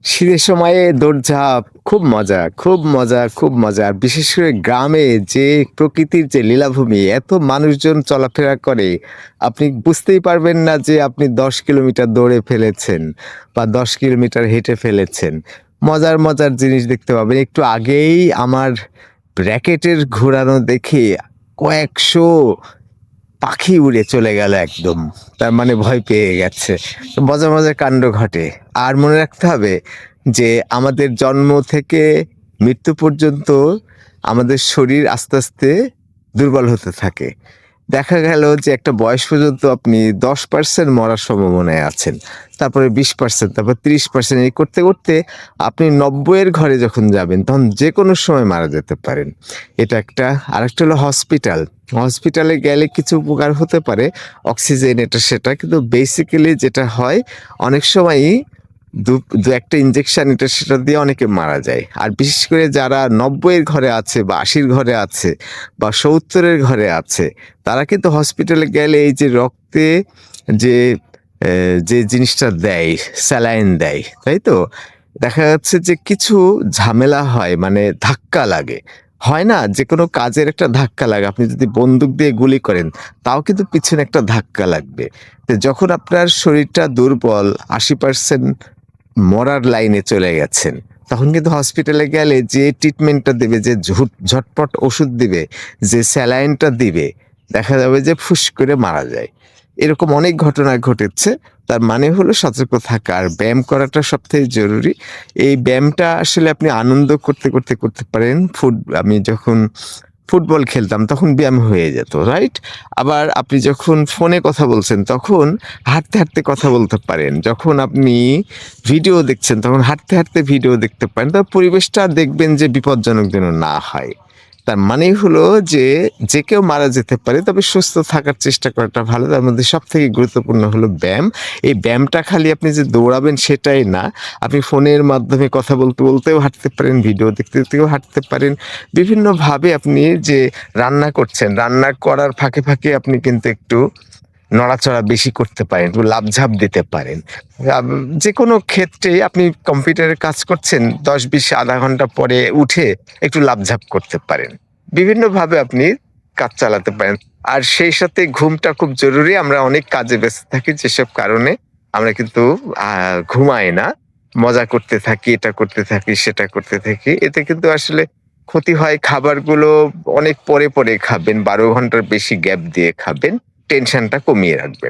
শীতের সময়ে দৌড়ঝাঁপ খুব মজা, খুব মজা, খুব মজা। আর বিশেষ করে গ্রামে যে প্রকৃতির যে লীলাভূমি, এত মানুষজন চলাফেরা করে, আপনি বুঝতেই পারবেন না যে আপনি ১০ কিলোমিটার দৌড়ে ফেলেছেন বা ১০ কিলোমিটার হেঁটে ফেলেছেন। মজার, মজার জিনিস দেখতে পাবেন। একটু আগেই আমার র‍্যাকেটের ঘোরানো দেখে কয়েকশো পাখি উড়ে চলে গেল একদম। তার মানে ভয় পেয়ে গেছে। তো মজার, মজার কাণ্ড ঘটে। আর মনে রাখতে হবে যে আমাদের জন্ম থেকে মৃত্যু পর্যন্ত আমাদের শরীর আস্তে, আস্তে দুর্বল হতে থাকে। দেখা গেল যে একটা বয়স পর্যন্ত আপনি ১০% মরার সম্ভাবনায় আছেন। তারপরে ২০%, তারপর ৩০%, এই করতে, করতে আপনি ৯০ এর ঘরে যখন যাবেন তখন যেকোনো সময় মারা যেতে পারেন। এটা একটা। আরেকটা হলো হসপিটাল। হসপিটালে গেলে কিছু উপকার হতে পারে। অক্সিজেন এটা সেটা। কিন্তু বেসিক্যালি যেটা হয় অনেক সময়ই ২-১ টা ইনজেকশন এটা সেটা দিয়ে অনেকে মারা যায়। আর বিশেষ করে যারা ৯০ এর ঘরে আছে বা ৮০ র ঘরে আছে বা ৭০ এর ঘরে আছে, তারা কিন্তু হসপিটালে গেলে এই যে রক্তে যে যে জিনিসটা দেয়, স্যালাইন দেয়, তাই তো? দেখা যাচ্ছে যে কিছু ঝামেলা হয়, মানে ধাক্কা লাগে। হয় না? যেকোনো কাজের একটা ধাক্কা লাগে। আপনি যদি বন্দুক দিয়ে গুলি করেন, তাও কিন্তু পিছনে একটা ধাক্কা লাগবে। তো যখন আপনার শরীরটা দুর্বল, ৮০% মরার লাইনে চলে গেছেন, তখন কিন্তু হসপিটালে গেলে যে ট্রিটমেন্টটা দেবে, যে ঝটপট ওষুধ দিবে, যে স্যালাইনটা দিবে, দেখা যাবে যে ফুস করে মারা যায়। এরকম অনেক ঘটনা ঘটেছে। তার মানে হলো সতর্ক থাকা। আর ব্যায়াম করাটা সবথেকে জরুরি। এই ব্যায়ামটা আসলে আপনি আনন্দ করতে, করতে করতে পারেন। আমি যখন ফুটবল খেলতাম তখন ব্যায়াম হয়ে যেত, রাইট? আবার আপনি যখন ফোনে কথা বলছেন তখন হাঁটতে, হাঁটতে কথা বলতে পারেন। যখন আপনি ভিডিও দেখছেন তখন হাঁটতে, হাঁটতে ভিডিও দেখতে পারেন। তবে পরিবেশটা দেখবেন যে বিপজ্জনক যেন না হয়। তার মানেই হলো যে কেউ মারা যেতে পারে, তবে সুস্থ থাকার চেষ্টা করাটা ভালো। তার মধ্যে সবথেকে গুরুত্বপূর্ণ হলো ব্যায়াম। এই ব্যায়ামটা খালি আপনি যে দৌড়াবেন সেটাই না। আপনি ফোনের মাধ্যমে কথা বলতে, বলতেও হাঁটতে পারেন, ভিডিও দেখতে, দেখতেও হাঁটতে পারেন। বিভিন্নভাবে আপনি যে রান্না করছেন, রান্না করার ফাঁকে, ফাঁকে আপনি কিন্তু একটু নড়াচড়া বেশি করতে পারেন, একটু লাফঝাপ দিতে পারেন। আব যেকোনো ক্ষেত্রেই আপনি কম্পিউটারে কাজ করছেন, ১০-২০ ০.৫ ঘন্টা পরে উঠে একটু লাফঝাপ করতে পারেন। বিভিন্নভাবে আপনি কাজ চালাতে পারেন। আর সেই সাথে ঘুমটা খুব জরুরি। আমরা অনেক কাজে ব্যস্ত থাকি, যেসব কারণে আমরা কিন্তু আ ঘুমাই না। মজা করতে থাকি, এটা করতে থাকি, সেটা করতে থাকি। এতে কিন্তু আসলে ক্ষতি হয়। খাবারগুলো অনেক পরে, পরে খাবেন। ১২ ঘন্টার বেশি গ্যাপ দিয়ে খাবেন। টেনশনটা কমিয়ে রাখবেন।